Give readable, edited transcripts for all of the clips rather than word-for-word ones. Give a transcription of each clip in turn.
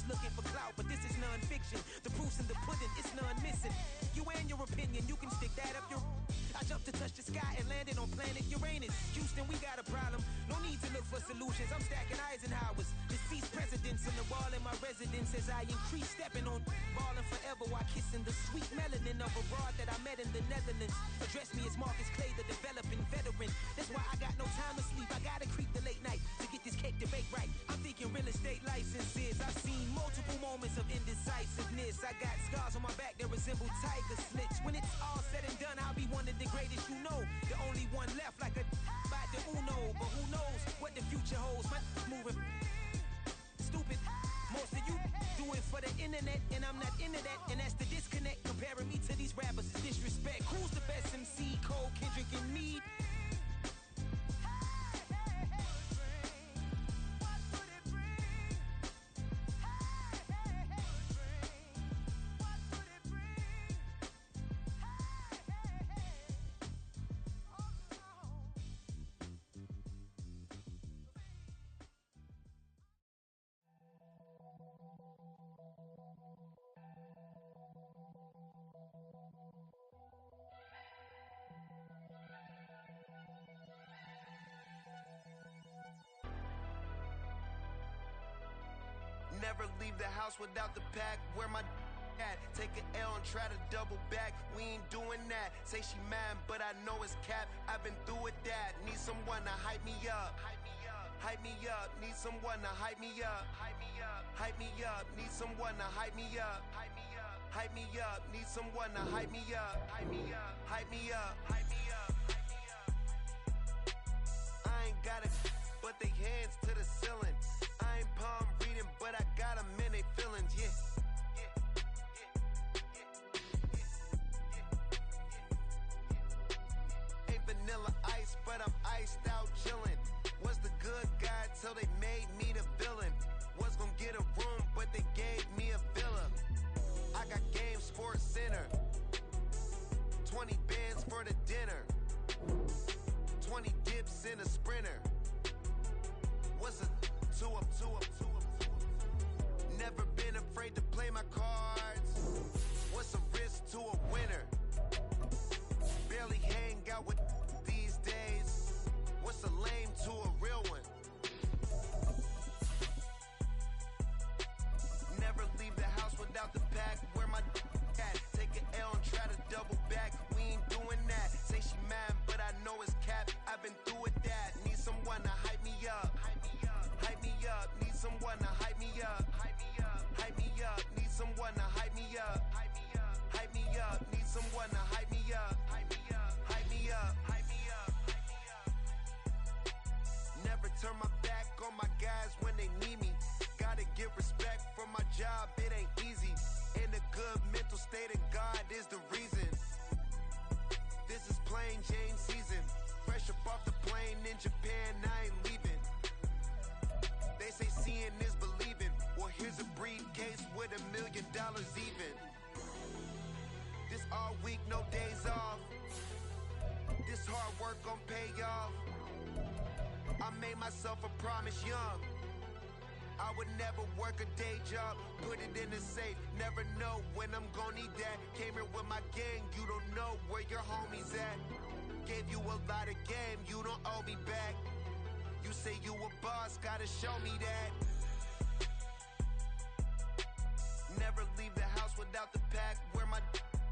looking for clout, but this is non-fiction. The proof's in the pudding, it's none missing. You and your opinion, you can stick that up your... I jumped to touch the sky and landed on planet Uranus. Houston, we got a problem. No need to look for solutions. I'm stacking Eisenhowers. Deceased presidents on the wall in my residence as I increase stepping on ballin' forever while kissing the sweet melanin of a broad that I met in the Netherlands. Address me as Marcus Clay, the developing veteran. That's why I got no time to sleep. I gotta creep the late night to get this cake to bake right. I'm thinking real estate licenses. I've seen multiple moments of indecisiveness. I got scars on my back that resemble tiger slits. When it's all said and done, I'll be one of the greatest you know. The only one left like a by the Uno. But who knows what the future holds. My moving stupid. Most of you do it for the internet, and I'm not into that. And that's the disconnect. Comparing me to these rappers is disrespect. Who's the best MC? Cole, Kendrick, and Meade? Never leave the house without the pack. Where my at? Take an L and try to double back. We ain't doing that. Say she mad, but I know it's cap. I've been through with that. Need someone to hype me up. Hype me up. Need someone to hype me up. Hype me up. Need someone to hype me up. Hype me up. Need someone to hype me up. Hype me up. Hype me up. I ain't got it, but they hands to the ceiling. I ain't palm reading, but I got them in they feelings, yeah. Ain't vanilla ice, but I'm iced out chillin'. Was the good guy till they made me the villain. Was gonna get a room, but they gave me a villa. I got game, Sports Center. 20 bands for the dinner. 20 dips in a Sprinter. What's a two up? Never been afraid to play my cards. What's a risk to a winner? Barely hang out with these days. What's a lame to a real one? Never leave the house without the pack. Where my at? Take an L and try to double back. We ain't doing that. Say she mad, but I know it's cap. I've been through with that. Need someone to hype me up. Hype me up. Need someone to hype me up. Hype me up. Need someone to hype me up. Hype me up. Need someone to hype me up. Hype me up. Never turn my back on my guys when they need me. Gotta get respect from my job, it ain't easy. In a good mental state and God is the reason. This is plain Jane season. Fresh up off the plane in Japan, I ain't leaving. They say seeing is believing. Well, here's a briefcase with $1 million even. This all week, no days off. This hard work gon' pay off. I made myself a promise young. I would never work a day job, put it in the safe. Never know when I'm gon' need that. Came here with my gang, you don't know where your homies at. Gave you a lot of game, you don't owe me back. You say you a boss, gotta show me that. Never leave the house without the pack. Where my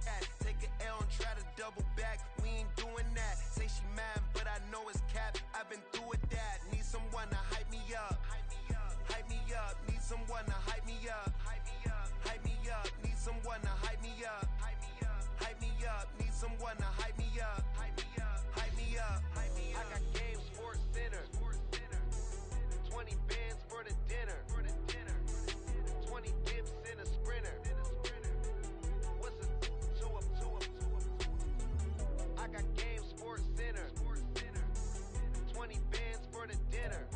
at? Take an L and try to double back. We ain't doing that. Say she mad, but I know it's cap. I've been through with that. Need someone to hype me up. Hype me up. Need someone to hype me up. Hype me up. Need someone to hype me up. Hype me up. Need someone to hype me up. Hype me up. I got game, Sports Center. 20 bands for the dinner. 20 dips in a Sprinter. What's a two up? I got game, Sports Center. 20 bands for the dinner.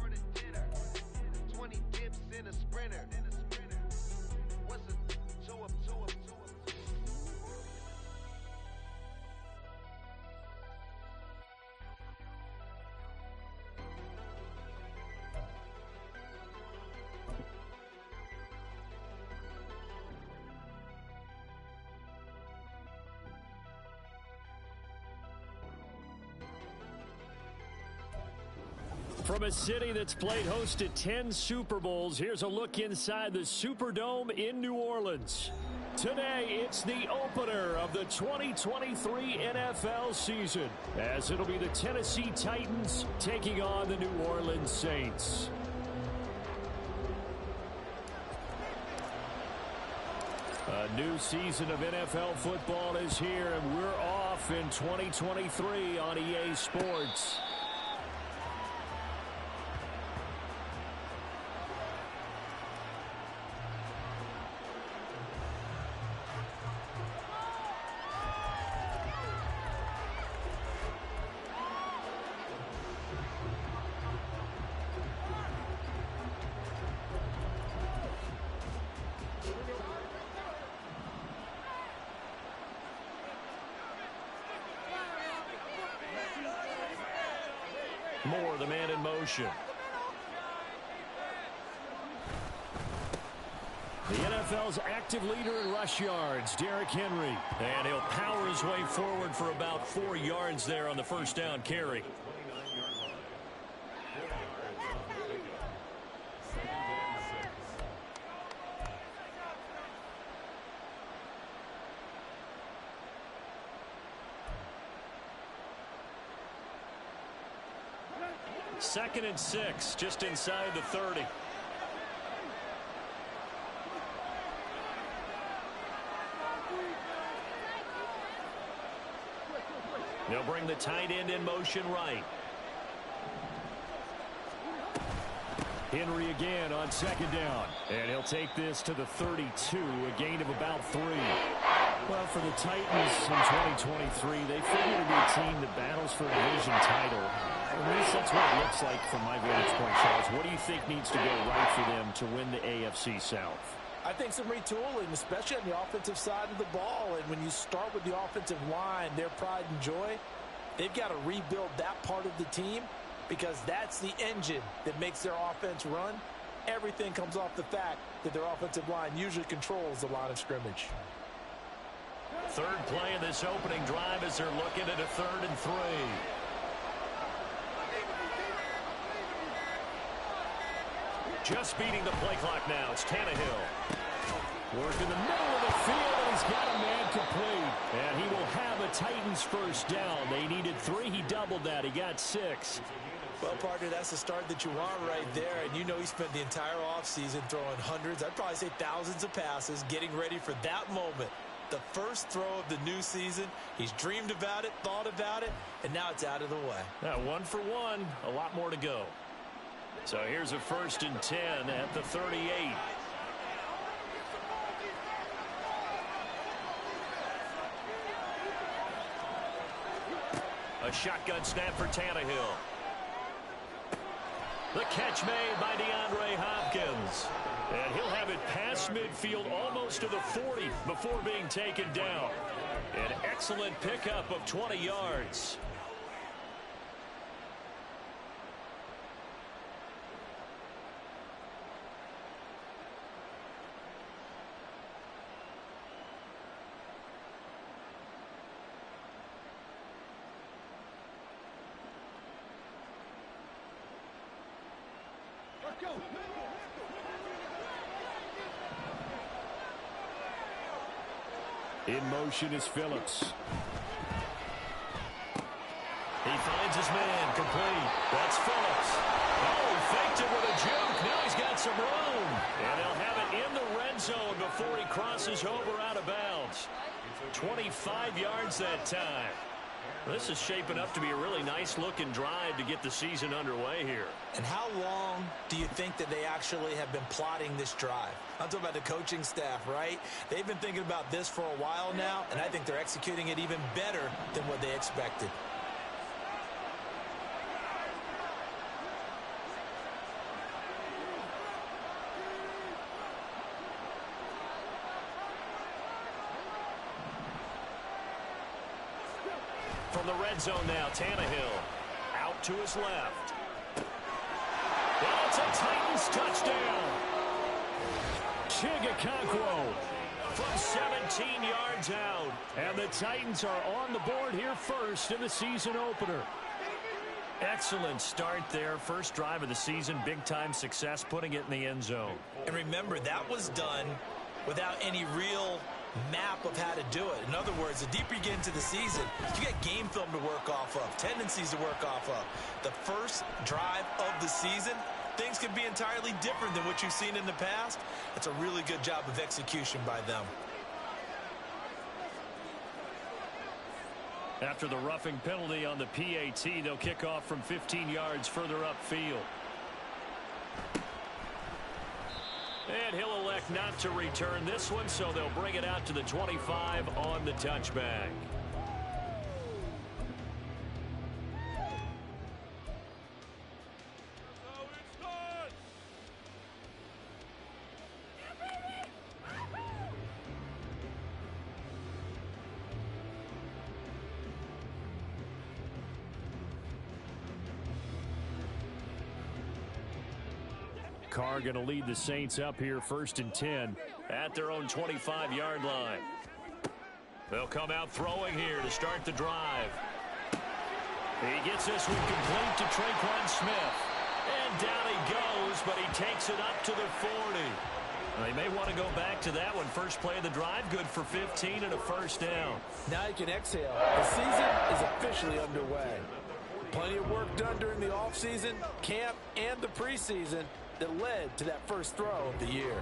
From a city that's played host to 10 Super Bowls, here's a look inside the Superdome in New Orleans. Today, it's the opener of the 2023 NFL season, as it'll be the Tennessee Titans taking on the New Orleans Saints. A new season of NFL football is here, and we're off in 2023 on EA Sports. Moore, the man in motion. The NFL's active leader in rush yards, Derrick Henry. And he'll power his way forward for about 4 yards there on the first down carry. Second and 6, just inside the 30. They'll bring the tight end in motion right. Henry again on second down. And he'll take this to the 32, a gain of about 3. Well, for the Titans in 2023, they figure to be a team that battles for a division title. At least that's what it looks like from my vantage point, Charles. What do you think needs to go right for them to win the AFC South? I think some retooling, especially on the offensive side of the ball. And when you start with the offensive line, their pride and joy, they've got to rebuild that part of the team because that's the engine that makes their offense run. Everything comes off the fact that their offensive line usually controls the line of scrimmage. Third play of this opening drive as they're looking at a 3rd and 3. Just beating the play clock now. It's Tannehill. Work in the middle of the field, and he's got a man complete. And he will have a Titans first down. They needed 3. He doubled that. He got 6. Well, partner, that's the start that you want right there. And you know he spent the entire offseason throwing hundreds, I'd probably say thousands of passes, getting ready for that moment. The first throw of the new season. He's dreamed about it, thought about it, and now it's out of the way. 1 for 1. A lot more to go. So here's a 1st and 10 at the 38. A shotgun snap for Tannehill. The catch made by DeAndre Hopkins. And he'll have it past midfield almost to the 40 before being taken down. An excellent pickup of 20 yards. In motion is Phillips. He finds his man complete. That's Phillips. Oh, he faked it with a juke. Now he's got some room. And they'll have it in the red zone before he crosses over out of bounds. 25 yards that time. This is shaping up to be a really nice-looking drive to get the season underway here. And how long do you think that they actually have been plotting this drive? I'm talking about the coaching staff, right? They've been thinking about this for a while now, and I think they're executing it even better than what they expected. From the red zone now, Tannehill out to his left. Well, it's a Titans touchdown. Chigakonkwo from 17 yards out. And the Titans are on the board here first in the season opener. Excellent start there. First drive of the season. Big-time success putting it in the end zone. And remember, that was done without any real map of how to do it. In other words, the deeper you get into the season, you get game film to work off of, tendencies to work off of. The first drive of the season, things can be entirely different than what you've seen in the past. It's a really good job of execution by them. After the roughing penalty on the PAT, they'll kick off from 15 yards further upfield. And he'll elect not to return this one, so they'll bring it out to the 25 on the touchback. Carr going to lead the Saints up here 1st and 10 at their own 25-yard line. They'll come out throwing here to start the drive. He gets this one complete to Traquan Smith. And down he goes, but he takes it up to the 40. They may want to go back to that one. First play of the drive, good for 15 and a first down. Now you can exhale. The season is officially underway. Plenty of work done during the offseason, camp, and the preseason that led to that first throw of the year.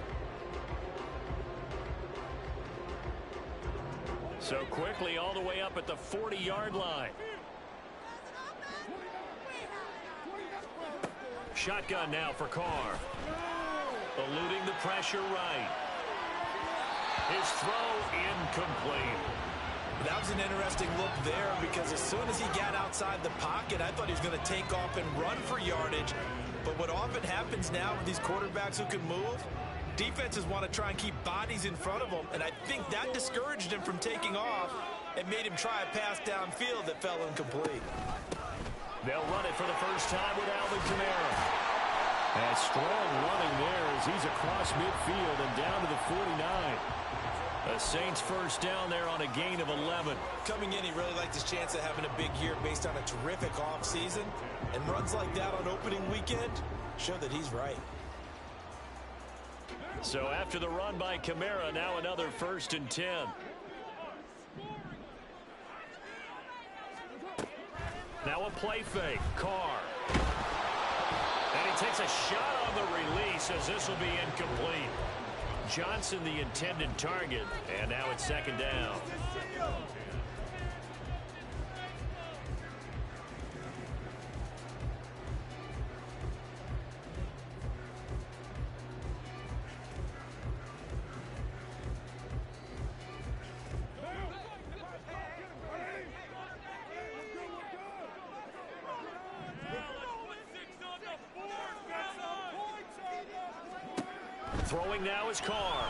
So quickly all the way up at the 40-yard line. Shotgun now for Carr. Eluding the pressure right. His throw incomplete. That was an interesting look there because as soon as he got outside the pocket, I thought he was going to take off and run for yardage. But what often happens now with these quarterbacks who can move, defenses want to try and keep bodies in front of them, and I think that discouraged him from taking off and made him try a pass downfield that fell incomplete. They'll run it for the first time with Alvin Kamara. And strong running there as he's across midfield and down to the 49. The Saints first down there on a gain of 11. Coming in, he really liked his chance of having a big year based on a terrific offseason. And runs like that on opening weekend show that he's right. So after the run by Kamara, now another 1st and 10. Now a play fake. Carr. And he takes a shot on the release as this will be incomplete. Johnson the intended target, and now it's 2nd down. Throwing now is Carr.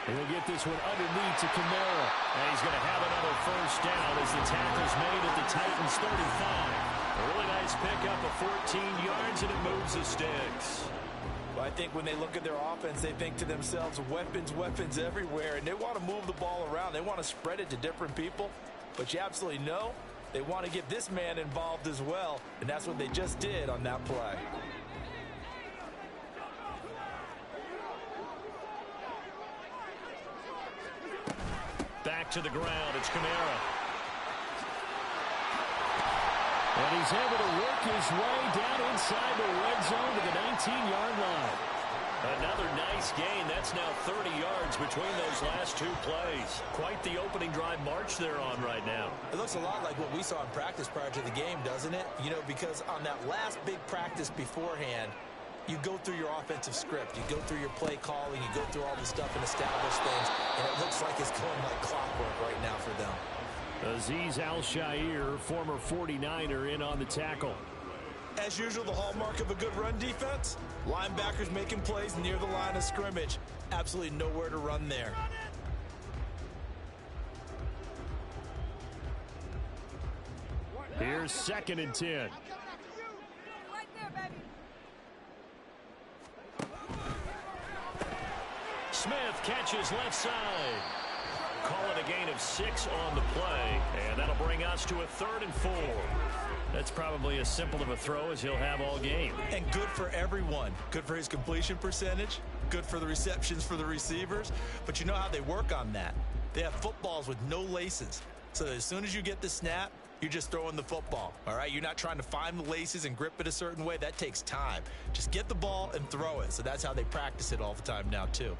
He'll get this one underneath to Kamara. And he's going to have another first down as the tackle's made at the Titans' 35. A really nice pickup of 14 yards, and it moves the sticks. Well, I think when they look at their offense, they think to themselves, weapons, weapons everywhere. And they want to move the ball around. They want to spread it to different people. But you absolutely know they want to get this man involved as well. And that's what they just did on that play. Back to the ground. It's Kamara. And he's able to work his way down inside the red zone to the 19-yard line. Another nice gain. That's now 30 yards between those last two plays. Quite the opening drive march they're on right now. It looks a lot like what we saw in practice prior to the game, doesn't it? You know, because on that last big practice beforehand, you go through your offensive script. You go through your play calling. You go through all the stuff and establish things. And it looks like it's going like clockwork right now for them. Azeez Al-Shaair, former 49er, in on the tackle. As usual, the hallmark of a good run defense, linebackers making plays near the line of scrimmage. Absolutely nowhere to run there. Here's 2nd and 10. Smith catches left side. call it a gain of 6 on the play, and that'll bring us to a 3rd and 4. That's probably as simple of a throw as he'll have all game. And good for everyone. Good for his completion percentage, good for the receptions for the receivers. But you know how they work on that. They have footballs with no laces. So as soon as you get the snap, you're just throwing the football, all right? You're not trying to find the laces and grip it a certain way. That takes time. Just get the ball and throw it. So that's how they practice it all the time now, too.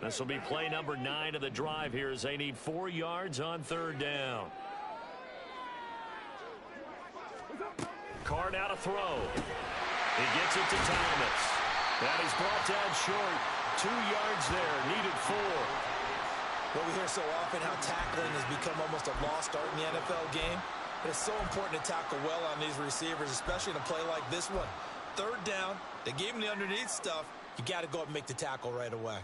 This will be play number 9 of the drive here as they need 4 yards on 3rd down. Card out a throw. He gets it to Thomas. That is brought down short. 2 yards there, needed 4. Well, we hear so often how tackling has become almost a lost art in the NFL game. But it's so important to tackle well on these receivers, especially in a play like this one. 3rd down, they gave him the underneath stuff. You got to go up and make the tackle right away.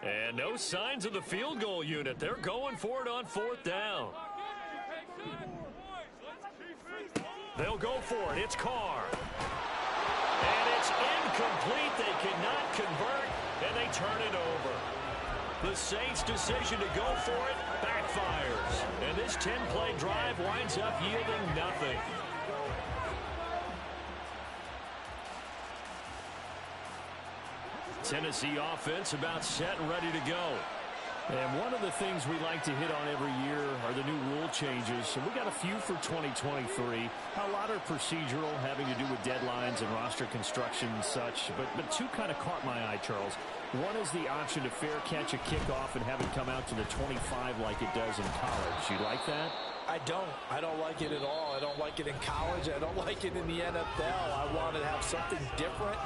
And no signs of the field goal unit. They're going for it on 4th down. They'll go for it. It's Carr. And it's incomplete. They cannot convert, and they turn it over. The Saints' decision to go for it backfires. And this 10-play drive winds up yielding nothing. Tennessee offense about set and ready to go. And one of the things we like to hit on every year are the new rule changes. And we got a few for 2023. A lot are procedural, having to do with deadlines and roster construction and such. But two kind of caught my eye, Charles. One is the option to fair catch a kickoff and have it come out to the 25 like it does in college. You like that? I don't. I don't like it at all. I don't like it in college. I don't like it in the NFL. I wanted to have something different.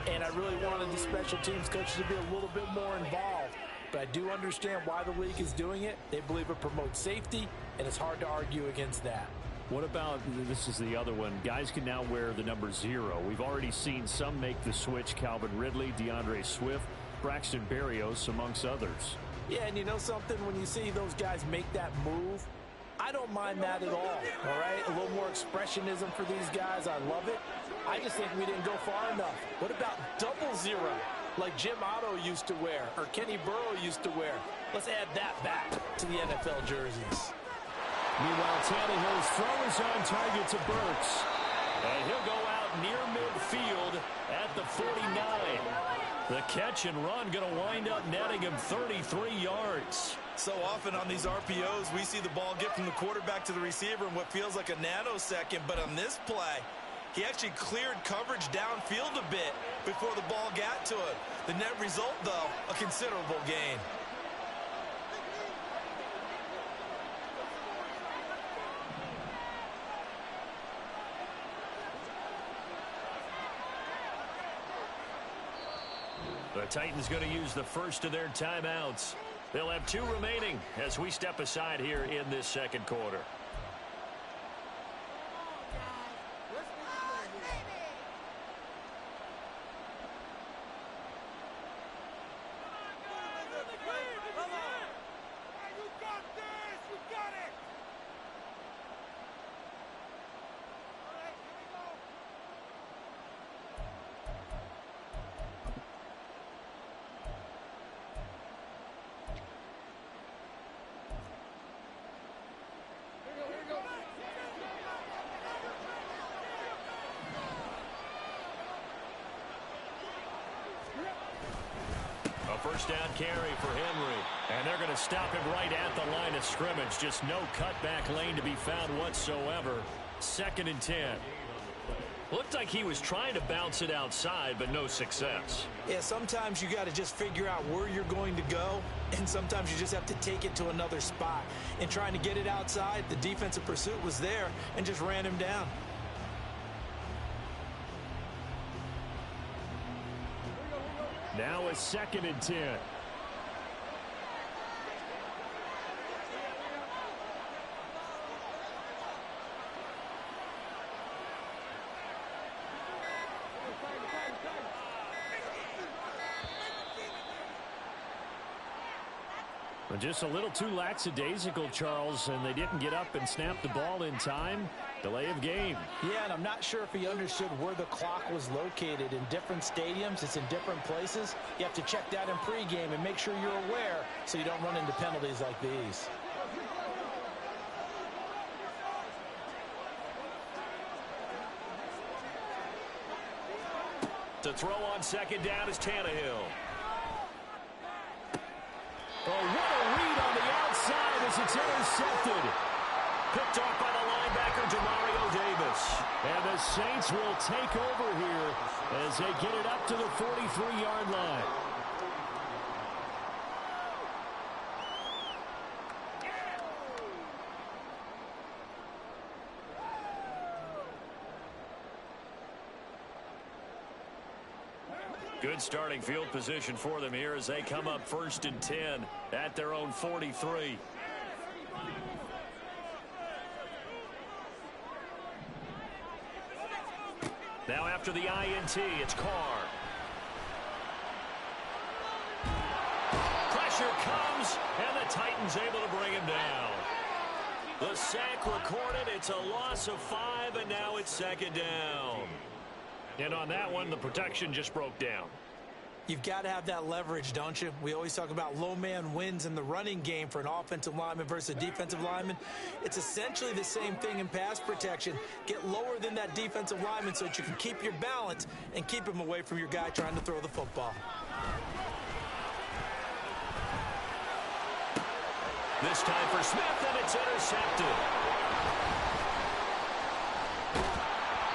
And I really wanted the special teams coaches to be a little bit more involved. But I do understand why the league is doing it. They believe it promotes safety, and it's hard to argue against that. What about, this is the other one, guys can now wear the number 0. We've already seen some make the switch, Calvin Ridley, DeAndre Swift, Braxton Berrios, amongst others. Yeah, and you know something? When you see those guys make that move, I don't mind that at all right? A little more expressionism for these guys. I love it. I just think we didn't go far enough. What about 00, like Jim Otto used to wear or Kenny Burrow used to wear? Let's add that back to the NFL jerseys. Meanwhile, Tannehill's throw is on target to Burks. And he'll go out near midfield at the 49. The catch and run going to wind up netting him 33 yards. So often on these RPOs, we see the ball get from the quarterback to the receiver in what feels like a nanosecond. But on this play, he actually cleared coverage downfield a bit before the ball got to him. The net result, though, a considerable gain. The Titans going to use the first of their timeouts. They'll have 2 remaining as we step aside here in this second quarter. First down carry for Henry. And they're going to stop him right at the line of scrimmage. Just no cutback lane to be found whatsoever. 2nd and 10. Looked like he was trying to bounce it outside, but no success. Yeah, sometimes you got to just figure out where you're going to go, and sometimes you just have to take it to another spot. And trying to get it outside, the defensive pursuit was there and just ran him down. Now a 2nd and 10. Just a little too lackadaisical, Charles, and they didn't get up and snap the ball in time. Delay of game. Yeah, and I'm not sure if he understood where the clock was located. In different stadiums, it's in different places. You have to check that in pregame and make sure you're aware so you don't run into penalties like these. To throw on second down is Tannehill. Oh, what a read on the outside as it's intercepted. Picked off by the linebacker, Demario Davis. And the Saints will take over here as they get it up to the 43-yard line. Good starting field position for them here as they come up 1st and 10 at their own 43. Now after the INT, it's Carr. Pressure comes, and the Titans able to bring him down. The sack recorded. It's a loss of 5, and now it's 2nd down. And on that one, the protection just broke down. You've got to have that leverage, don't you? We always talk about low man wins in the running game for an offensive lineman versus a defensive lineman. It's essentially the same thing in pass protection. Get lower than that defensive lineman so that you can keep your balance and keep him away from your guy trying to throw the football. This time for Smith, and it's intercepted.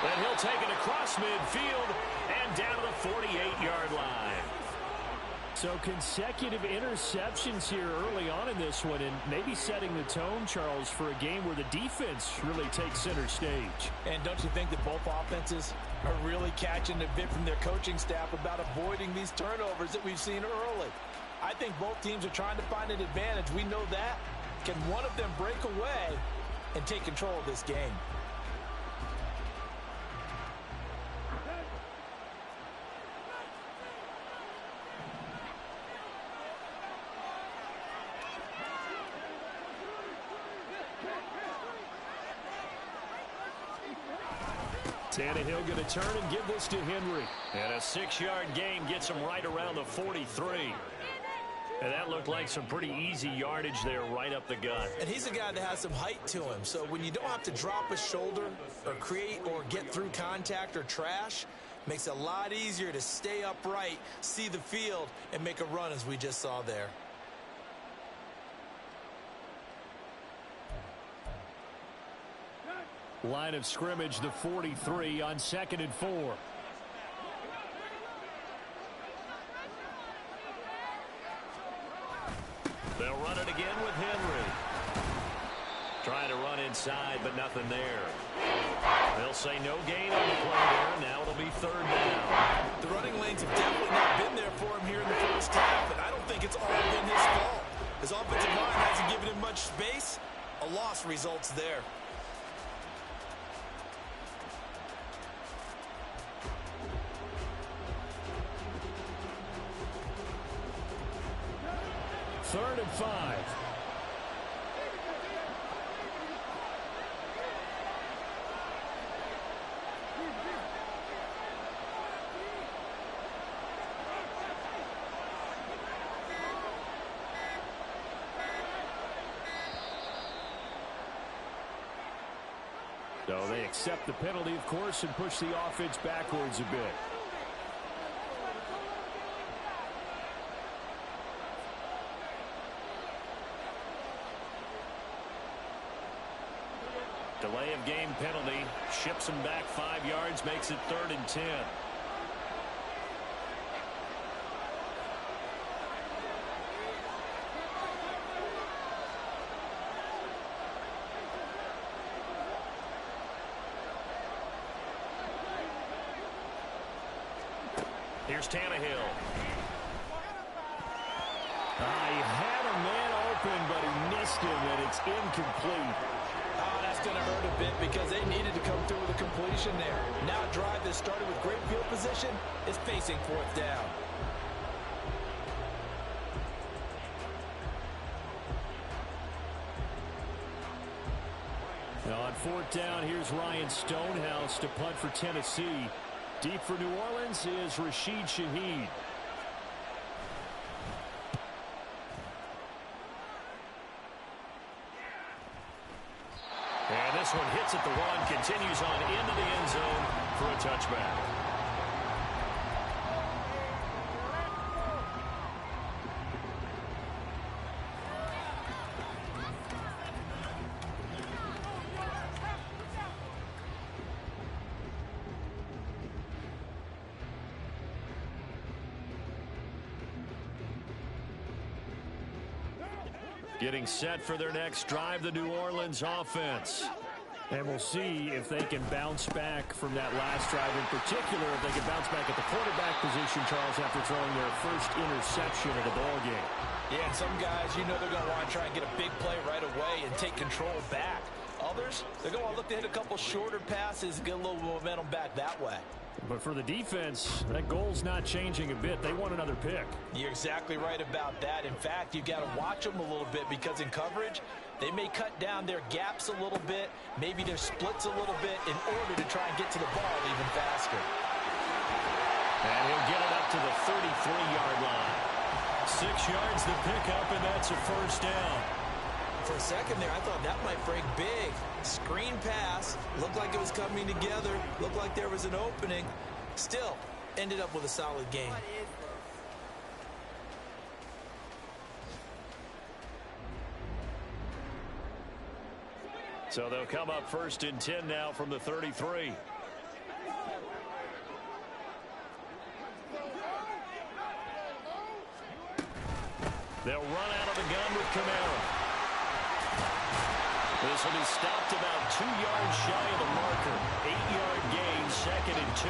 And he'll take it across midfield and down to the 48-yard line. So consecutive interceptions here early on in this one, and maybe setting the tone, Charles, for a game where the defense really takes center stage. And don't you think that both offenses are really catching a bit from their coaching staff about avoiding these turnovers that we've seen early? I think both teams are trying to find an advantage. We know that. Can one of them break away and take control of this game? Tannehill going to turn and give this to Henry. And a 6-yard gain gets him right around the 43. And that looked like some pretty easy yardage there right up the gut. And he's a guy that has some height to him. So when you don't have to drop a shoulder or create or get through contact or trash, makes it a lot easier to stay upright, see the field, and make a run as we just saw there. Line of scrimmage, the 43 on 2nd and 4. They'll run it again with Henry. Trying to run inside, but nothing there. They'll say no gain on the play there. Now it'll be 3rd down. The running lanes have definitely not been there for him here in the first half, and I don't think it's all been his fault. His offensive line hasn't given him much space. A loss results there. Third and 5. So they accept the penalty, of course, and push the offense backwards a bit. Delay of game penalty, ships him back 5 yards, makes it 3rd and 10. Here's Tannehill. He had a man open, but he missed him, and it's incomplete. That's going to hurt a bit because they needed to come through with a completion there. Now a drive that started with great field position is facing 4th down. Now on fourth down, here's Ryan Stonehouse to punt for Tennessee. Deep for New Orleans is Rashid Shaheed. And this one hits at the one, continues on into the end zone for a touchback. Getting set for their next drive, the New Orleans offense. And we'll see if they can bounce back from that last drive, in particular, if they can bounce back at the quarterback position, Charles, after throwing their first interception of the ball game. Yeah, and some guys, you know they're going to want to try and get a big play right away and take control back. Others, they're going to look to hit a couple shorter passes and get a little momentum back that way. But for the defense, that goal's not changing a bit. They want another pick. You're exactly right about that. In fact, you've got to watch them a little bit because in coverage, they may cut down their gaps a little bit, maybe their splits a little bit in order to try and get to the ball even faster. And he'll get it up to the 33-yard line. 6 yards the pickup, and that's a first down. For a second there, I thought that might break big. Screen pass, looked like it was coming together, looked like there was an opening. Still, ended up with a solid game. So they'll come up first and 10 now from the 33. They'll run out of the gun with Kamara. This will be stopped about 2 yards shy of the marker. 8-yard gain, 2nd and 2.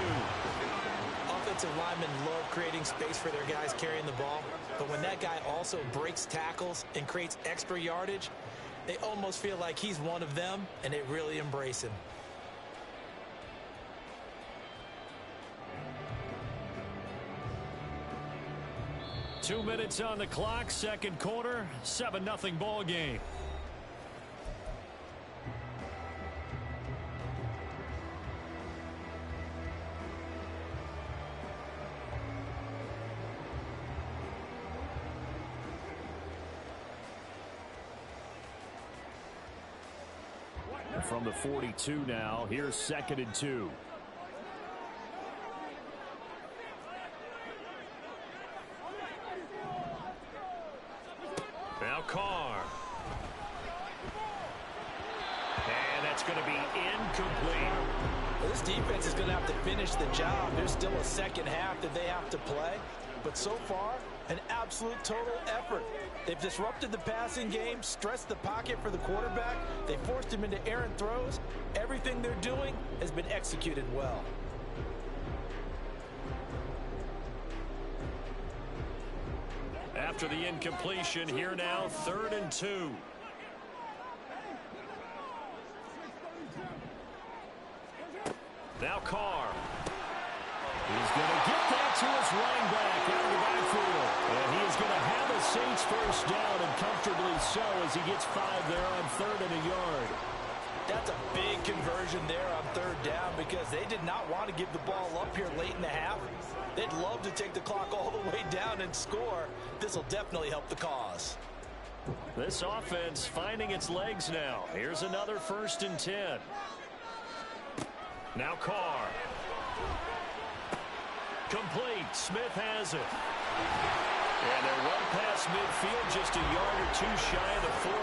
Offensive linemen love creating space for their guys carrying the ball, but when that guy also breaks tackles and creates extra yardage, they almost feel like he's one of them, and they really embrace him. Two minutes on the clock, second quarter, 7-0 ball game. From the 42 now, here's 2nd and 2. Now Carr. And that's going to be incomplete. Well, this defense is going to have to finish the job. There's still a second half that they have to play. But so far, an absolute total effort. They've disrupted the passing game, stressed the pocket for the quarterback. They forced him into errant throws. Everything they're doing has been executed well. After the incompletion, here now, 3rd and 2. Now Carr. He's going to get that to his running back out of the backfield. And he is going to have a Saints first down, and comfortably so, as he gets 5 there on 3rd and a yard. That's a big conversion there on 3rd down because they did not want to give the ball up here late in the half. They'd love to take the clock all the way down and score. This will definitely help the cause. This offense finding its legs now. Here's another 1st and 10. Now Carr. Complete. Smith has it. And they're well past midfield, just a yard or two shy of the 40.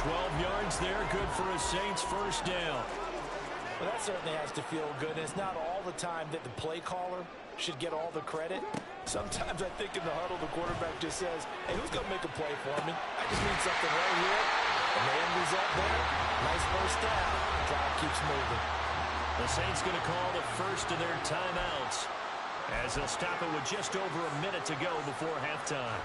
12 yards there, good for a Saints first down. Well, that certainly has to feel good. And it's not all the time that the play caller should get all the credit. Sometimes I think in the huddle, the quarterback just says, hey, who's going to make a play for me? I just need something right here. And the end result there, nice first down. Drive keeps moving. The Saints going to call the first of their timeouts, as they'll stop it with just over a minute to go before halftime.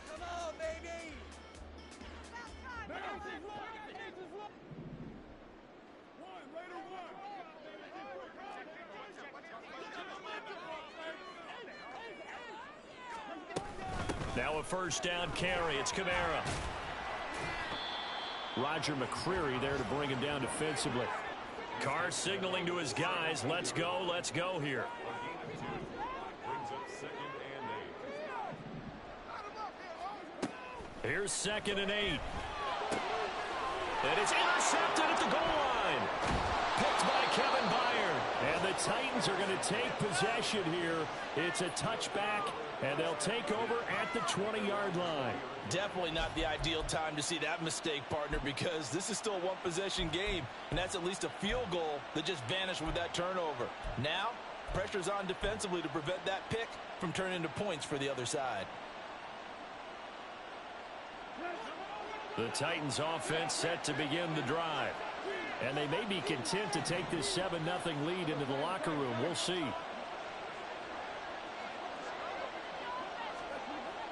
Come on, baby! Now a first down carry. It's Kamara. Roger McCreary there to bring him down defensively. Carr signaling to his guys, let's go here. Here's 2nd and 8. And it's intercepted at the goal line. Picked by Kevin Byard. And the Titans are going to take possession here. It's a touchback, and they'll take over at the 20-yard line. Definitely not the ideal time to see that mistake, partner, because this is still a one-possession game, and that's at least a field goal that just vanished with that turnover. Now, pressure's on defensively to prevent that pick from turning into points for the other side. The Titans offense set to begin the drive. And they may be content to take this 7-0 lead into the locker room. We'll see.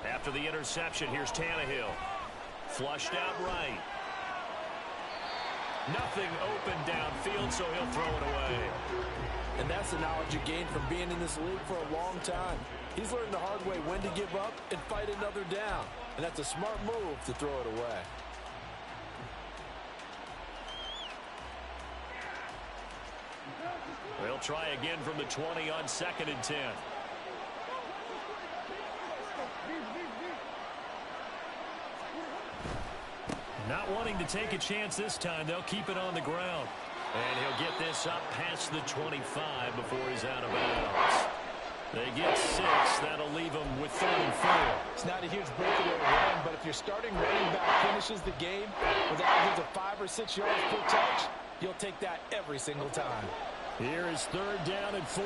After the interception, here's Tannehill. Flushed out right. Nothing open downfield, so he'll throw it away. And that's the knowledge you gain from being in this league for a long time. He's learned the hard way when to give up and fight another down. And that's a smart move to throw it away. They'll try again from the 20 on 2nd and 10. Not wanting to take a chance this time, they'll keep it on the ground. And he'll get this up past the 25 before he's out of bounds. They get 6. That'll leave them with 3rd and 4. It's not a huge breakaway run, but if your starting running back finishes the game with averages of 5 or 6 yards per touch, you'll take that every single time. Here is 3rd down and 4.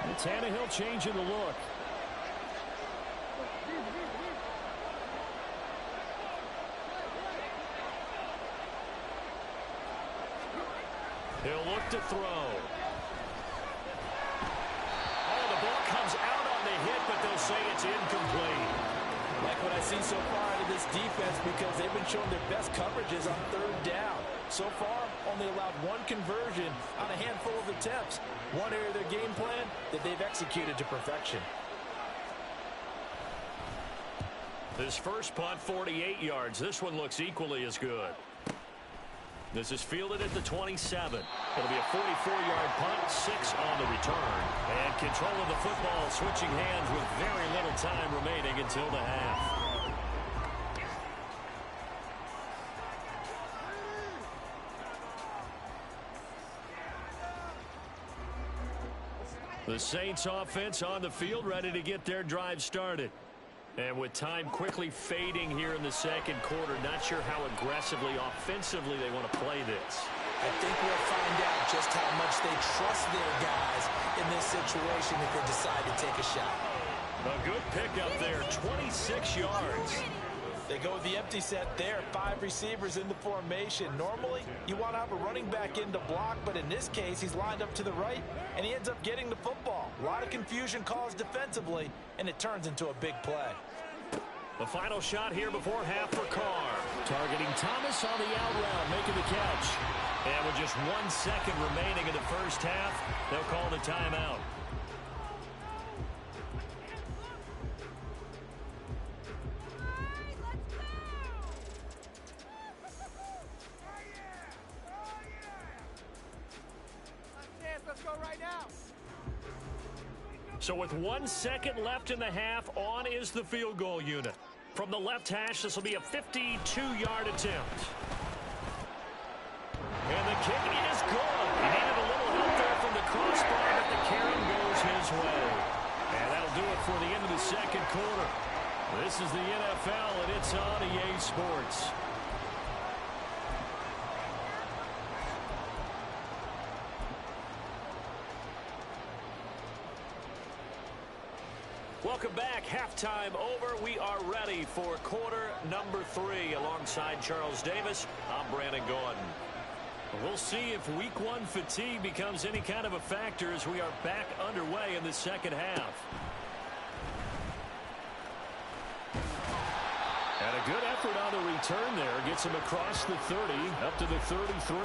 And Tannehill changing the look. He'll look to throw. Oh, the ball comes out on the hit, but they'll say it's incomplete. Like what I see so far out of this defense, because they've been showing their best coverages on 3rd down. So far, only allowed 1 conversion on a handful of attempts. One area of their game plan that they've executed to perfection. This first punt, 48 yards. This one looks equally as good. This is fielded at the 27. It'll be a 44-yard punt, 6 on the return. And control of the football switching hands with very little time remaining until the half. The Saints offense on the field, ready to get their drive started. And with time quickly fading here in the second quarter, not sure how aggressively, offensively they want to play this. I think we'll find out just how much they trust their guys in this situation if they decide to take a shot. A good pickup there, 26 yards. They go with the empty set there, 5 receivers in the formation. Normally, you want to have a running back in to block, but in this case, he's lined up to the right, and he ends up getting the football. A lot of confusion caused defensively, and it turns into a big play. The final shot here before half for Carr. Targeting Thomas on the out route, making the catch. And with just 1 second remaining in the first half, they'll call the timeout. So with 1 second left in the half, on is the field goal unit. From the left hash, this will be a 52-yard attempt. And the kick is good. He needed a little help there from the crossbar, but the carry goes his way. And that'll do it for the end of the second quarter. This is the NFL, and it's on EA Sports. Welcome back. Halftime over. We are ready for quarter number 3. Alongside Charles Davis, I'm Brandon Gordon. We'll see if week 1 fatigue becomes any kind of a factor as we are back underway in the second half. And a good effort on the return there. Gets him across the 30, up to the 33.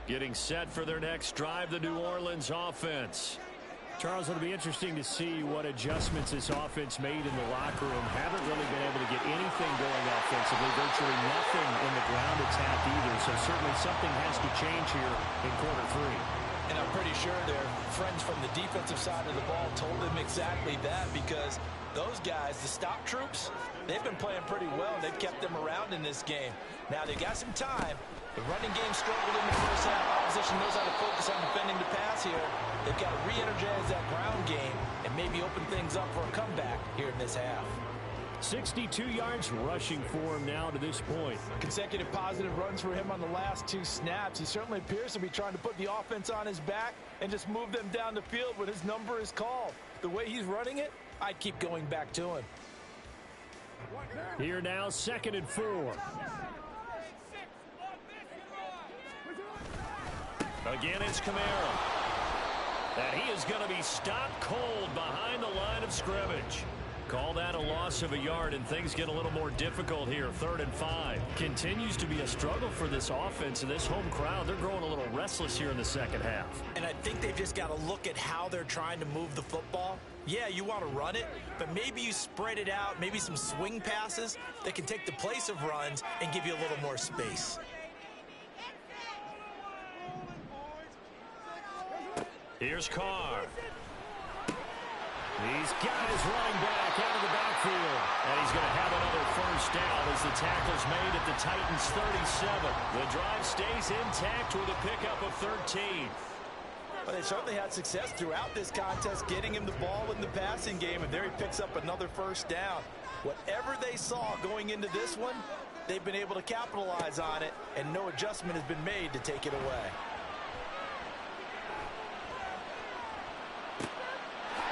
Getting set for their next drive, the New Orleans offense. Charles, it'll be interesting to see what adjustments this offense made in the locker room. Haven't really been able to get anything going offensively, virtually nothing in the ground attack either. So certainly something has to change here in quarter three. And I'm pretty sure their friends from the defensive side of the ball told them exactly that, because those guys, the stop troops, they've been playing pretty well. They've kept them around in this game. Now they've got some time. The running game struggled in the first half. Opposition knows how to focus on defending the pass here. They've got to re-energize that ground game and maybe open things up for a comeback here in this half. 62 yards rushing for him now to this point. Consecutive positive runs for him on the last 2 snaps. He certainly appears to be trying to put the offense on his back and just move them down the field when his number is called. The way he's running it, I keep going back to him. Here now, 2nd and 4. Again, it's Kamara. And he is going to be stopped cold behind the line of scrimmage. Call that a loss of a yard, and things get a little more difficult here. 3rd and 5. Continues to be a struggle for this offense and this home crowd. They're growing a little restless here in the second half. And I think they've just got to look at how they're trying to move the football. Yeah, you want to run it, but maybe you spread it out, maybe some swing passes that can take the place of runs and give you a little more space. Here's Carr. He's got his running back out of the backfield. And he's going to have another first down as the tackle's made at the Titans' 37. The drive stays intact with a pickup of 13. Well, they certainly had success throughout this contest getting him the ball in the passing game, and there he picks up another first down. Whatever they saw going into this one, they've been able to capitalize on it, and no adjustment has been made to take it away.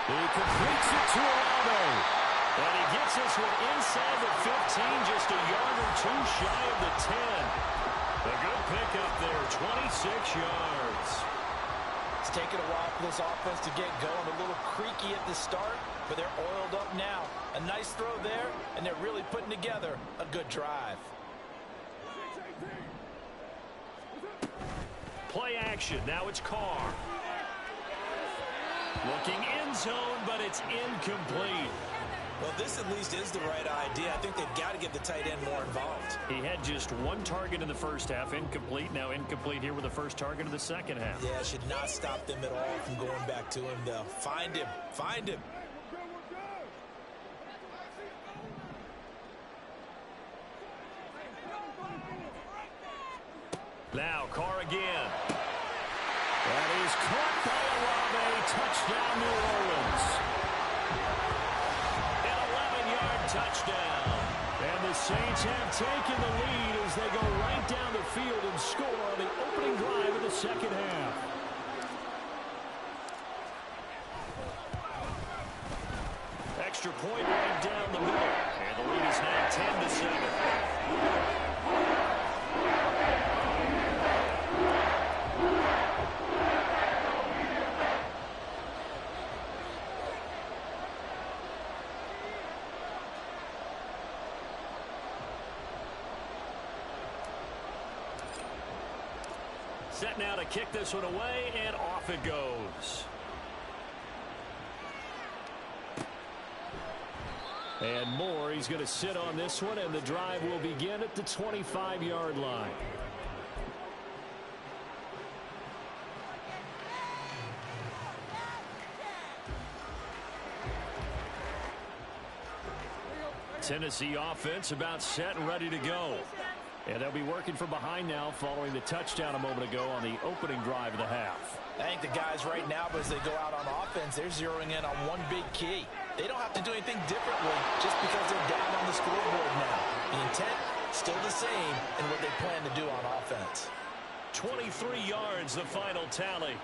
He completes it to Olave. And he gets this one inside the 15, just a yard or 2 shy of the 10. A good pickup there, 26 yards. It's taken a while for this offense to get going. A little creaky at the start, but they're oiled up now. A nice throw there, and they're really putting together a good drive. Play action. Now it's Carr. Looking end zone, but it's incomplete. Well, this at least is the right idea. I think they've got to get the tight end more involved. He had just 1 target in the first half, incomplete. Now incomplete here with the first target of the second half. Yeah, it should not stop them at all from going back to him, though. Find him. Find him. Now Carr again. That is caught by Olave. Touchdown, New Orleans. An 11-yard touchdown. And the Saints have taken the lead as they go right down the field and score on the opening drive of the second half. Extra point right down the middle. And the lead is now 10-7. Set now to kick this one away, and off it goes. And more, he's going to sit on this one, and the drive will begin at the 25-yard line. Tennessee offense about set and ready to go. And they'll be working from behind now following the touchdown a moment ago on the opening drive of the half. I think the guys right now, as they go out on offense, they're zeroing in on one big key. They don't have to do anything differently just because they're down on the scoreboard now. The intent, still the same in what they plan to do on offense. 23 yards, the final tally.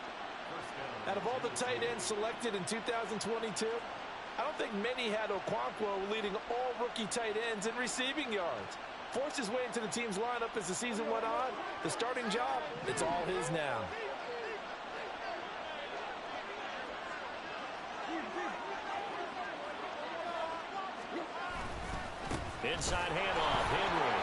Out of all the tight ends selected in 2022, I don't think many had Okonkwo leading all rookie tight ends in receiving yards. Forced his way into the team's lineup as the season went on. The starting job, it's all his now. Inside handoff, Henry.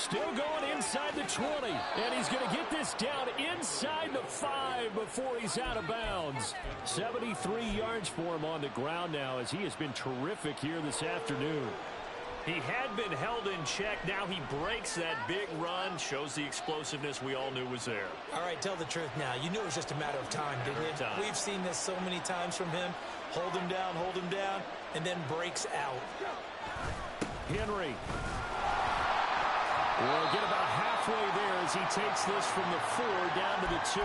Still going inside the 20. And he's going to get this down inside the 5 before he's out of bounds. 73 yards for him on the ground now as he has been terrific here this afternoon. He had been held in check. Now he breaks that big run. Shows the explosiveness we all knew was there. All right, tell the truth now. You knew it was just a matter of time, didn't you? We've seen this so many times from him. Hold him down, and then breaks out. Henry will get about halfway there as he takes this from the 4 down to the 2.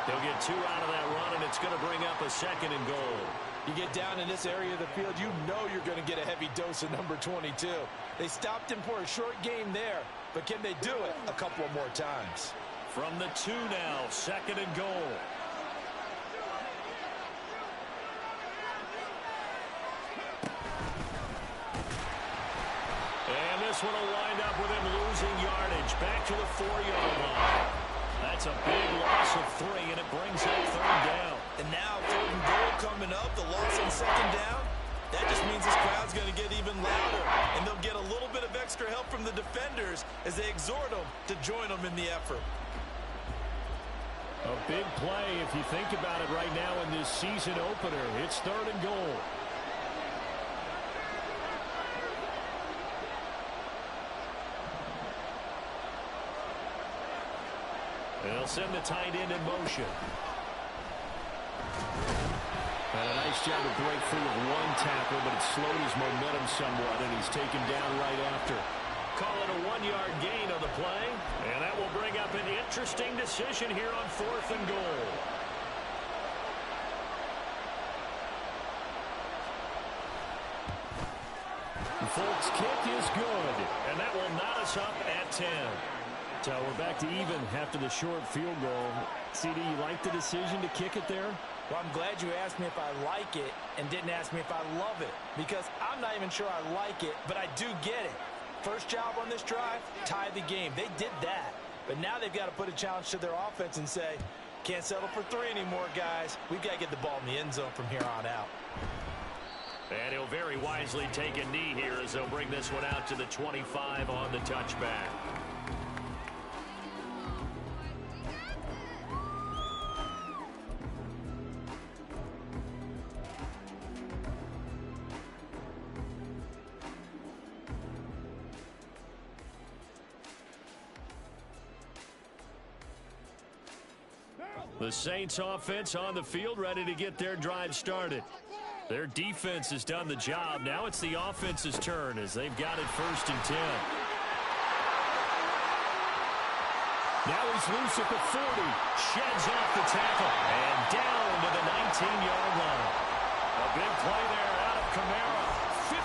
They'll get 2 out of that run, and it's going to bring up a 2nd and goal. You get down in this area of the field, you know you're going to get a heavy dose of number 22. They stopped him for a short game there, but can they do it a couple of more times? From the 2 now, 2nd and goal. And this one will wind up with him losing yardage. Back to the 4-yard line. That's a big loss of 3, and it brings up 3rd down. And now 3rd and goal coming up, the loss on 2nd down. That just means this crowd's going to get even louder, and they'll get a little bit of extra help from the defenders as they exhort them to join them in the effort. A big play if you think about it right now in this season opener. It's 3rd and goal. They'll send the tight end in motion. And a nice job to break free of 1 tackle, but it slowed his momentum somewhat, and he's taken down right after. Call it a 1-yard gain on the play, and that will bring up an interesting decision here on 4th and goal. The Folks' kick is good, and that will knot us up at 10. So we're back to even after the short field goal. CD, you like the decision to kick it there? Well, I'm glad you asked me if I like it and didn't ask me if I love it, because I'm not even sure I like it, but I do get it. First job on this drive, tie the game. They did that, but now they've got to put a challenge to their offense and say, can't settle for 3 anymore, guys. We've got to get the ball in the end zone from here on out. And he'll very wisely take a knee here as they'll bring this one out to the 25 on the touchback. The Saints offense on the field, ready to get their drive started. Their defense has done the job. Now it's the offense's turn as they've got it 1st and 10. Now he's loose at the 40. Sheds off the tackle. And down to the 19-yard line. A big play there out of Kamara.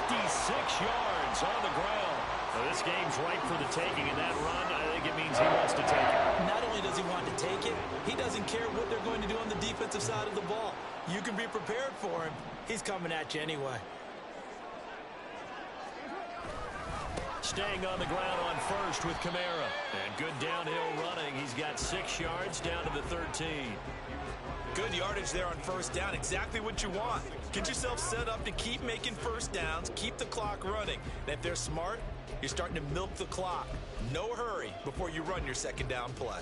56 yards on the ground. Now this game's ripe for the taking, and that run, I think it means he wants to take it. Not only does he want to take it, he doesn't care what they're going to do on the defensive side of the ball. You can be prepared for him. He's coming at you anyway. Staying on the ground on 1st with Kamara. And good downhill running. He's got 6 yards down to the 13. Good yardage there on 1st down. Exactly what you want. Get yourself set up to keep making 1st downs, keep the clock running. And if they're smart, you're starting to milk the clock. No hurry before you run your 2nd down play.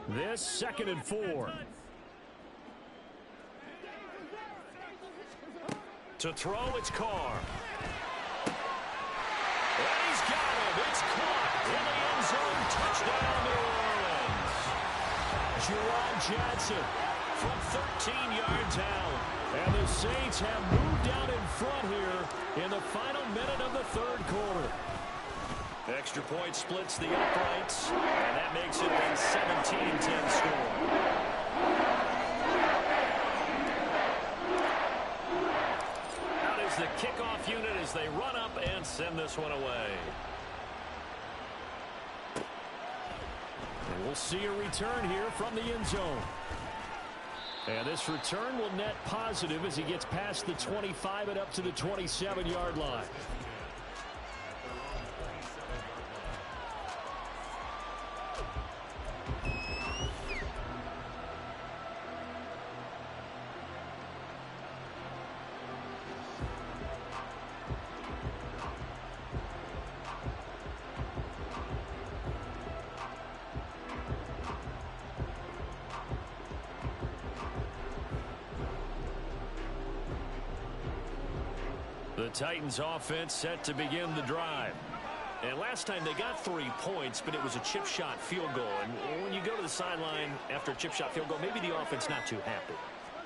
This 2nd and 4. To throw, it's Carr. And he's got it. It's caught in the end zone. Touchdown, New Orleans. Jerron Johnson from 13 yards out. And the Saints have moved down in front here in the final minute of the 3rd quarter. Extra point splits the uprights, and that makes it a 17-10 score. Out is the kickoff unit as they run up and send this one away. And we'll see a return here from the end zone. And this return will net positive as he gets past the 25 and up to the 27-yard line. The Titans offense set to begin the drive. And last time they got 3 points, but it was a chip shot field goal. And when you go to the sideline after a chip shot field goal, maybe the offense not too happy.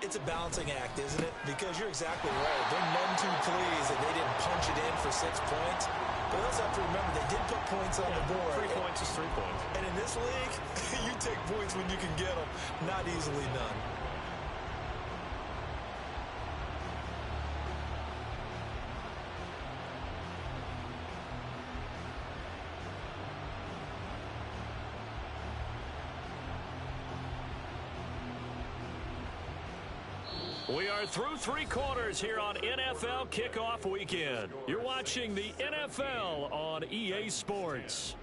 It's a balancing act, isn't it? Because you're exactly right. They're none too pleased that they didn't punch it in for 6 points. But you also have to remember they did put points on the board. 3 points is 3 points. And in this league, you take points when you can get them. Not easily done. We are through 3 quarters here on NFL Kickoff Weekend. You're watching the NFL on EA Sports.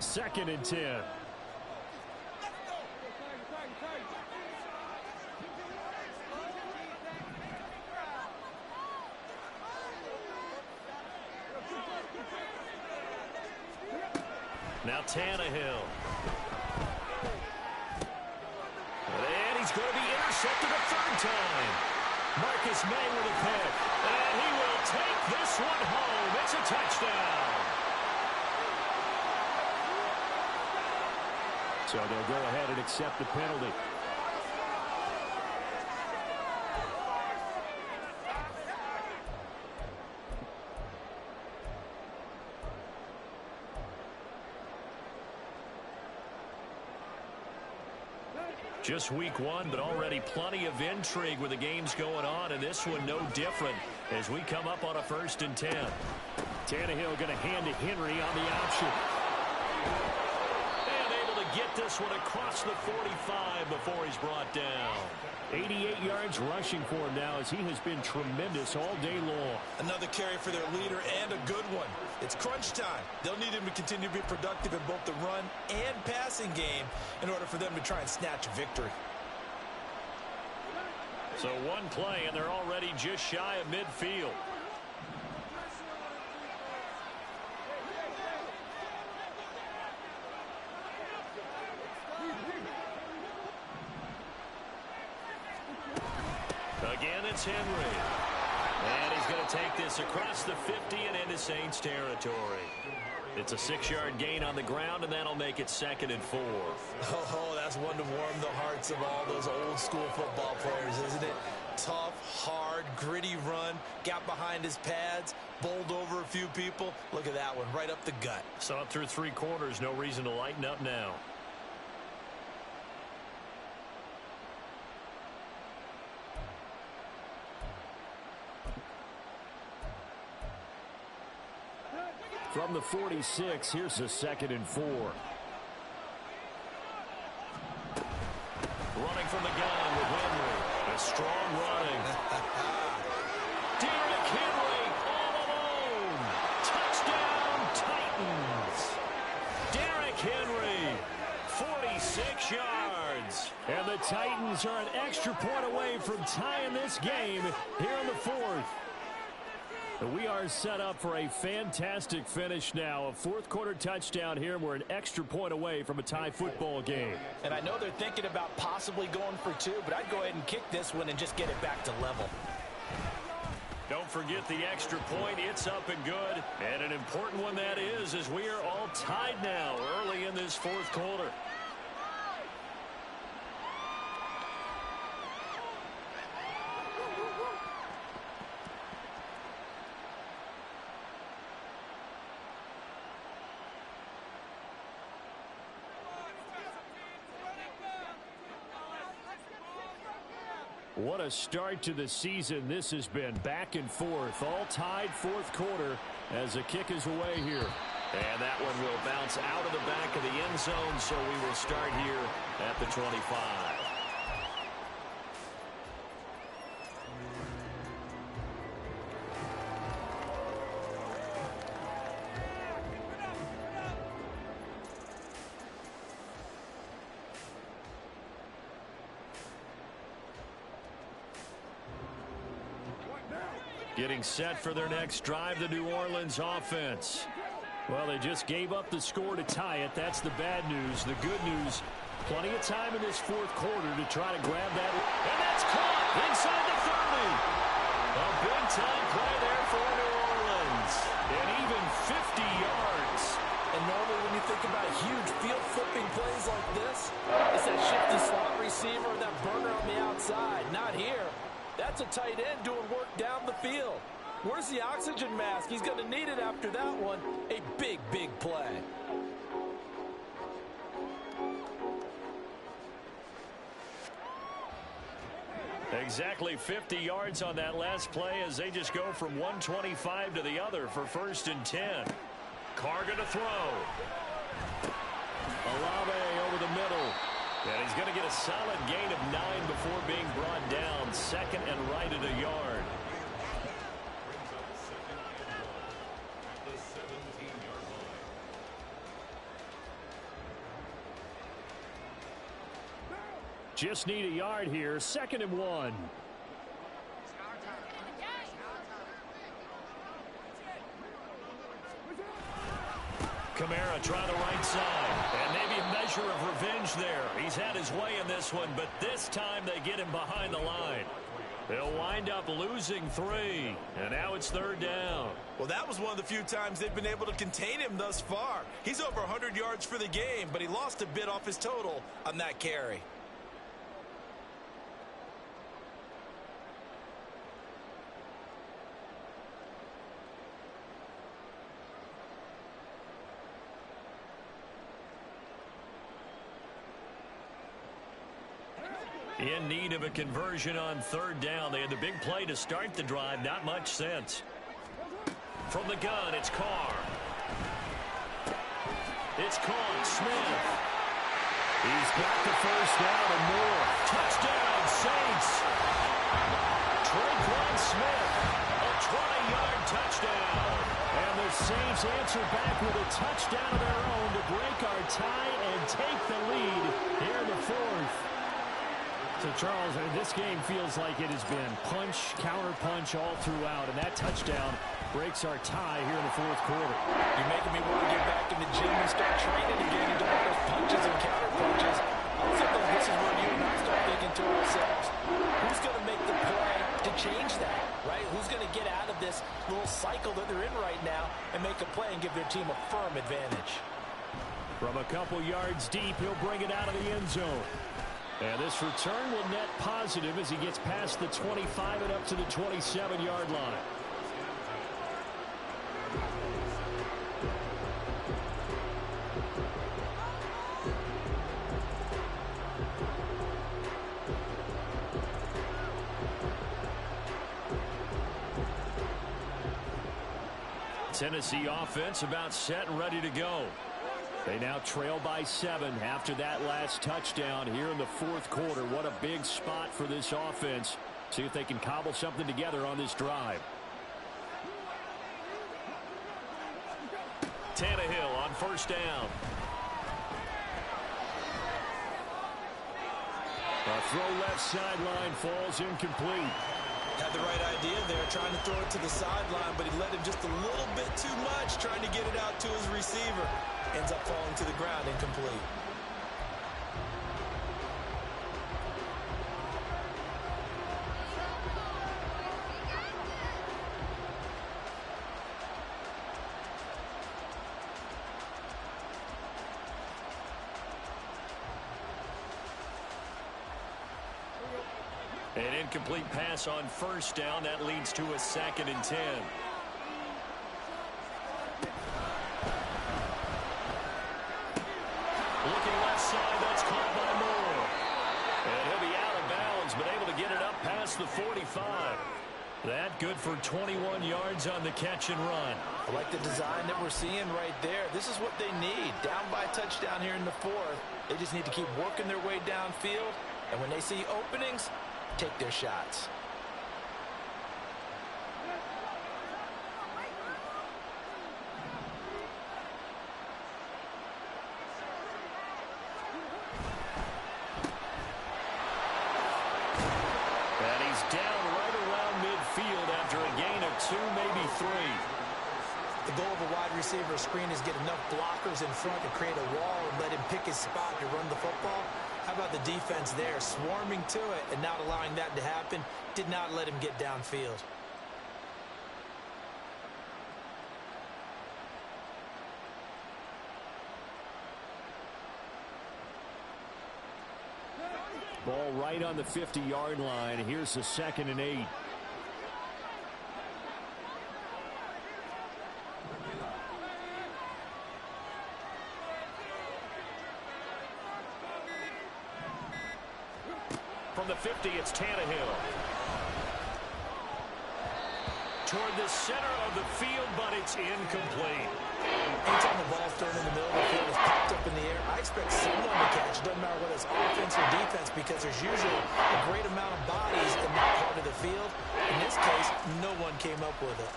Second and 10. Now Tannehill. And he's going to be intercepted a 3rd time. Marcus May with a pick. And he will take this one home. It's a touchdown. So they'll go ahead and accept the penalty. Just week 1, but already plenty of intrigue with the games going on, and this one no different as we come up on a 1st and 10. Tannehill going to hand to Henry on the option. Get this one across the 45 before he's brought down. 88 yards rushing for him now as he has been tremendous all day long. Another carry for their leader and a good one. It's crunch time. They'll need him to continue to be productive in both the run and passing game in order for them to try and snatch a victory. So one play and they're already just shy of midfield. Again, it's Henry. And he's going to take this across the 50 and into Saints territory. It's a 6-yard gain on the ground, and that'll make it 2nd and 4. Oh, that's one to warm the hearts of all those old-school football players, isn't it? Tough, hard, gritty run. Got behind his pads, bowled over a few people. Look at that one, right up the gut. Saw it through 3 quarters. No reason to lighten up now. From the 46, here's a 2nd and 4. Running from the gun with Henry. A strong running. Derrick Henry all alone. Touchdown, Titans. Derrick Henry, 46 yards. And the Titans are an extra point away from tying this game here in the 4th. We are set up for a fantastic finish now. A 4th quarter touchdown here. We're an extra point away from a tie football game. And I know they're thinking about possibly going for 2, but I'd go ahead and kick this one and just get it back to level. Don't forget the extra point. It's up and good. And an important one that is, as we are all tied now early in this 4th quarter. What a start to the season this has been. Back and forth, all tied 4th quarter as the kick is away here. And that one will bounce out of the back of the end zone, so we will start here at the 25. Getting set for their next drive, the New Orleans offense. Well, they just gave up the score to tie it. That's the bad news. The good news, plenty of time in this fourth quarter to try to grab that. And that's caught inside the 30. A big-time play there for New Orleans. And even 50 yards. And normally when you think about huge field-flipping plays like this, it's that shifty slot receiver and that burner on the outside. Not here. That's a tight end doing work down the field. Where's the oxygen mask? He's going to need it after that one. A big, big play. Exactly 50 yards on that last play as they just go from 125 to the other for 1st and 10. Carr going to throw. Olave over the middle. And he's going to get a solid gain of 9 before being brought down. 2nd and right at a yard. Just need a yard here. 2nd and 1. Kamara try the right side. And maybe a measure of revenge there. He's had his way in this one, but this time they get him behind the line. They'll wind up losing 3. And now it's 3rd down. Well, that was one of the few times they've been able to contain him thus far. He's over 100 yards for the game, but he lost a bit off his total on that carry. In need of a conversion on 3rd down. They had the big play to start the drive. Not much sense. From the gun, it's Carr. It's caught. Smith. He's got the 1st down and more. Touchdown, Saints. Traquan Smith. A 20-yard touchdown. And the Saints answer back with a touchdown of their own to break our tie and take the lead here in the 4th. So, Charles, this game feels like it has been punch, counter-punch all throughout, and that touchdown breaks our tie here in the 4th quarter. You're making me want to get back in the gym and start training again and do all those punches and counter-punches. I think this is where you and I start thinking to ourselves, who's going to make the play to change that, right? Who's going to get out of this little cycle that they're in right now and make a play and give their team a firm advantage? From a couple yards deep, he'll bring it out of the end zone. And this return will net positive as he gets past the 25 and up to the 27-yard line. Tennessee offense about set and ready to go. They now trail by 7 after that last touchdown here in the 4th quarter. What a big spot for this offense. See if they can cobble something together on this drive. Tannehill on 1st down. A throw left sideline falls incomplete. Had the right idea there, trying to throw it to the sideline, but he let him just a little bit too much, trying to get it out to his receiver. Ends up falling to the ground incomplete. An incomplete pass on 1st down. That leads to a 2nd and 10. Looking left side, that's caught by Moore. And he'll be out of bounds, but able to get it up past the 45. That good for 21 yards on the catch and run. I like the design that we're seeing right there. This is what they need. Down by touchdown here in the 4th. They just need to keep working their way downfield. And when they see openings, take their shots. And he's down right around midfield after a gain of wide receiver screen is get enough blockers in front to create a wall and let him pick his spot to run the football. How about the defense there, swarming to it and not allowing that to happen? Did not let him get downfield. Ball right on the 50-yard line. Here's the 2nd and 8. From the 50, it's Tannehill. Toward the center of the field, but it's incomplete. Anytime the ball's thrown in the middle of the field, it's popped up in the air, I expect someone to catch. It doesn't matter whether it's offense or defense, because there's usually a great amount of bodies in that part of the field. In this case, no one came up with it.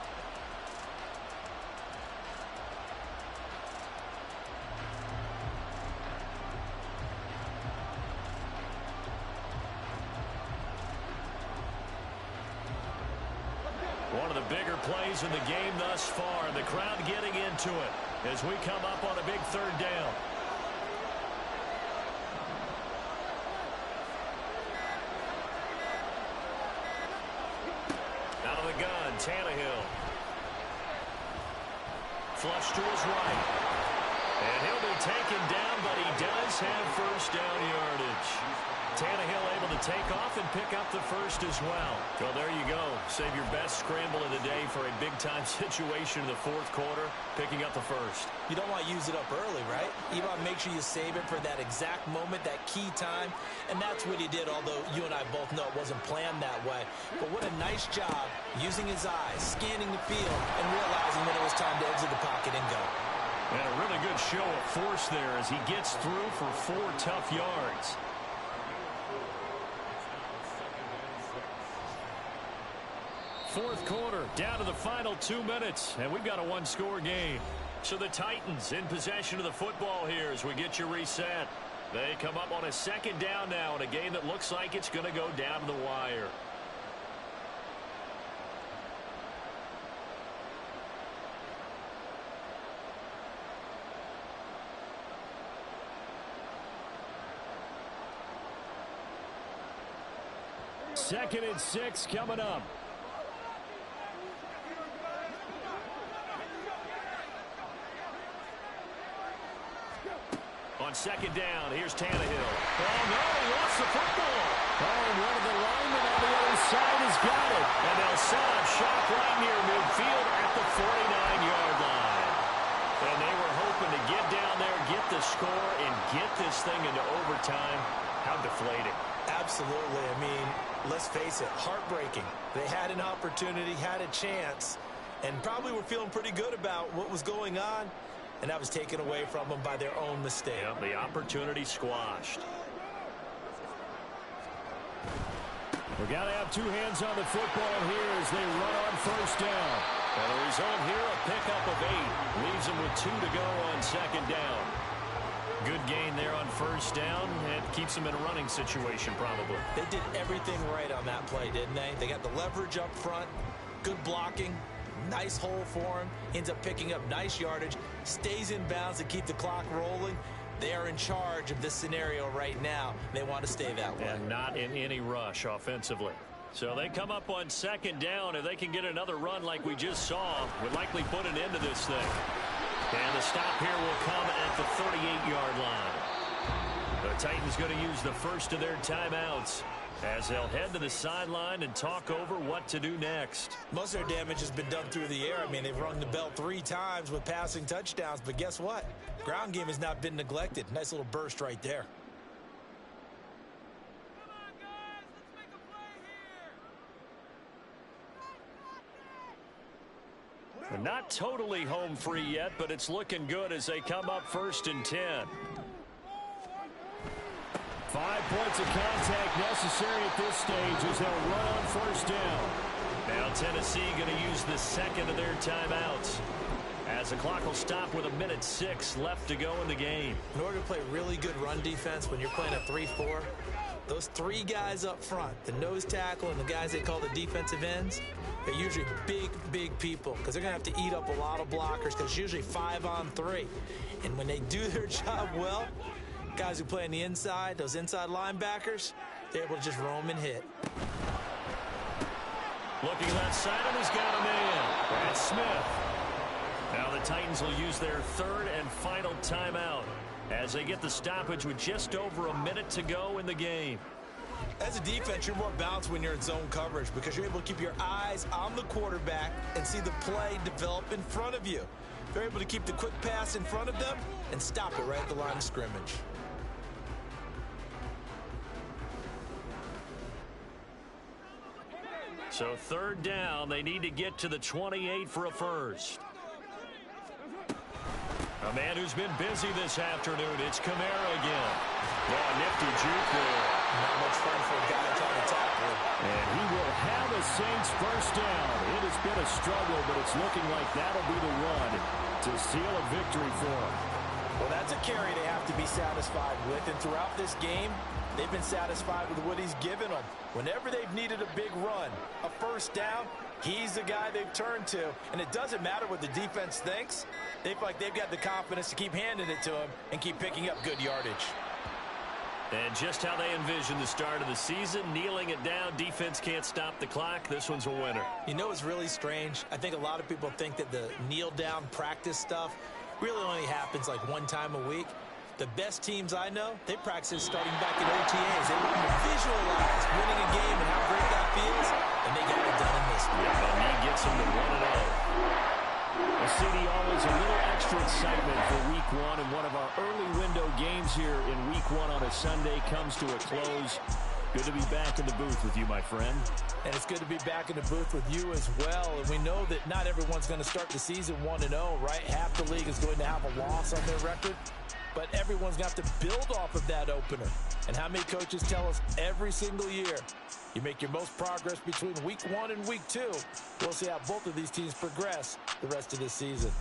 One of the bigger plays in the game thus far. The crowd getting into it as we come up on a big 3rd down. Out of the gun, Tannehill. Flush to his right. And he'll be taken down, but he does have 1st down yardage. Tannehill able to take off and pick up the 1st as well. Well, there you go. Save your best scramble of the day for a big-time situation in the 4th quarter, picking up the 1st. You don't want to use it up early, right? You want to make sure you save it for that exact moment, that key time, and that's what he did, although you and I both know it wasn't planned that way. But what a nice job using his eyes, scanning the field, and realizing that it was time to exit the pocket and go. And a really good show of force there as he gets through for 4 tough yards. Fourth quarter, down to the final 2 minutes, and we've got a 1-score game. So the Titans in possession of the football here as we get you reset. They come up on a 2nd down now in a game that looks like it's going to go down to the wire. Second and 6 coming up. On 2nd down, here's Tannehill. Oh, no, he lost the football. Oh, and one of the linemen on the other side has got it. And they'll set up shop right near midfield at the 49-yard line. And they were hoping to get down there, get the score, and get this thing into overtime. How deflating. Absolutely. I mean, let's face it, heartbreaking. They had an opportunity, had a chance, and probably were feeling pretty good about what was going on. And that was taken away from them by their own mistake. Yep, the opportunity squashed. We've got to have 2 hands on the football here as they run on 1st down. And the result here, a pickup of 8. Leaves them with 2 to go on 2nd down. Good gain there on 1st down. It keeps them in a running situation probably. They did everything right on that play, didn't they? They got the leverage up front, good blocking. Nice hole for him. Ends up picking up nice yardage. Stays in bounds to keep the clock rolling. They are in charge of this scenario right now. They want to stay that way. And not in any rush offensively. So they come up on 2nd down. If they can get another run like we just saw, would likely put an end to this thing. And the stop here will come at the 38-yard line. The Titans going to use the first of their timeouts as they'll head to the sideline and talk over what to do next. Most of their damage has been done through the air. I mean, they've rung the bell 3 times with passing touchdowns, but guess what? Ground game has not been neglected. Nice little burst right there. Come on, guys, let's make a play here. They're not totally home free yet, but it's looking good as they come up 1st and 10. 5 points of contact necessary at this stage as they'll run on 1st down. Now Tennessee going to use the 2nd of their timeouts as the clock will stop with 1:06 left to go in the game. In order to play really good run defense when you're playing a 3-4, those 3 guys up front, the nose tackle and the guys they call the defensive ends, They're usually big people because they're going to have to eat up a lot of blockers because it's usually 5-on-3. And when they do their job well, guys who play on the inside, those inside linebackers, they're able to just roam and hit. Looking left side, and he's got a man. That's Smith. Now the Titans will use their third and final timeout as they get the stoppage with just over a minute to go in the game. As a defense, you're more balanced when you're in zone coverage because you're able to keep your eyes on the quarterback and see the play develop in front of you. They're able to keep the quick pass in front of them and stop it right at the line of scrimmage. So third down, they need to get to the 28 for a first. A man who's been busy this afternoon, it's Kamara again. Oh, nifty juke there. Not much fun for a guy trying to tackle him. And he will have the Saints first down. It has been a struggle, but it's looking like that'll be the run to seal a victory for him. Well, that's a carry they have to be satisfied with. And throughout this game, they've been satisfied with what he's given them. Whenever they've needed a big run, a first down, he's the guy they've turned to. And it doesn't matter what the defense thinks. They feel like they've got the confidence to keep handing it to him and keep picking up good yardage. And just how they envisioned the start of the season, kneeling it down, defense can't stop the clock. This one's a winner. You know what's really strange? I think a lot of people think that the kneel-down practice stuff really only happens like one time a week. The best teams I know, they practice starting back at OTAs. They want to visualize winning a game and how great that feels, and they got it done in this one. Yeah, and he gets them to 1-0. A city always a little extra excitement for week one, and one of our early window games here in week one on a Sunday comes to a close. Good to be back in the booth with you, my friend. And it's good to be back in the booth with you as well. And we know that not everyone's going to start the season 1-0, right? Half the league is going to have a loss on their record. But everyone's got to build off of that opener. And how many coaches tell us every single year, you make your most progress between week 1 and week 2. We'll see how both of these teams progress the rest of this season.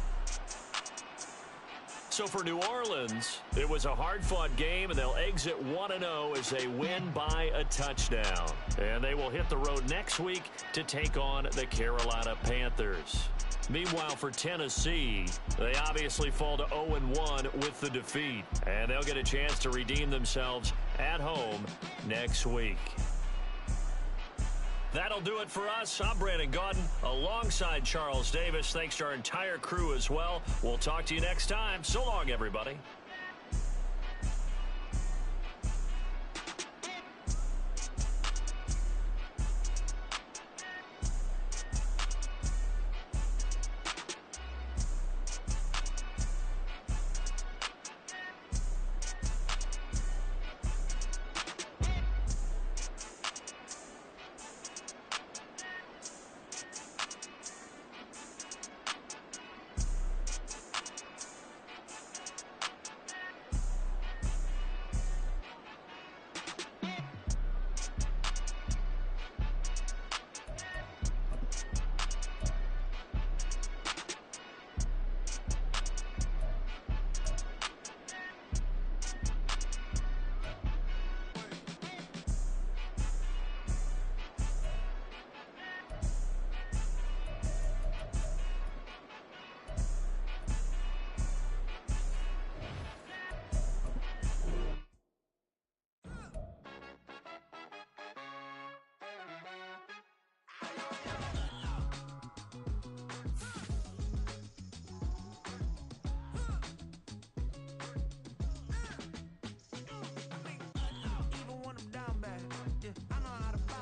So for New Orleans, it was a hard-fought game, and they'll exit 1-0 as they win by a touchdown. And they will hit the road next week to take on the Carolina Panthers. Meanwhile, for Tennessee, they obviously fall to 0-1 with the defeat. And they'll get a chance to redeem themselves at home next week. That'll do it for us. I'm Brandon Gaudin alongside Charles Davis. Thanks to our entire crew as well. We'll talk to you next time. So long, everybody.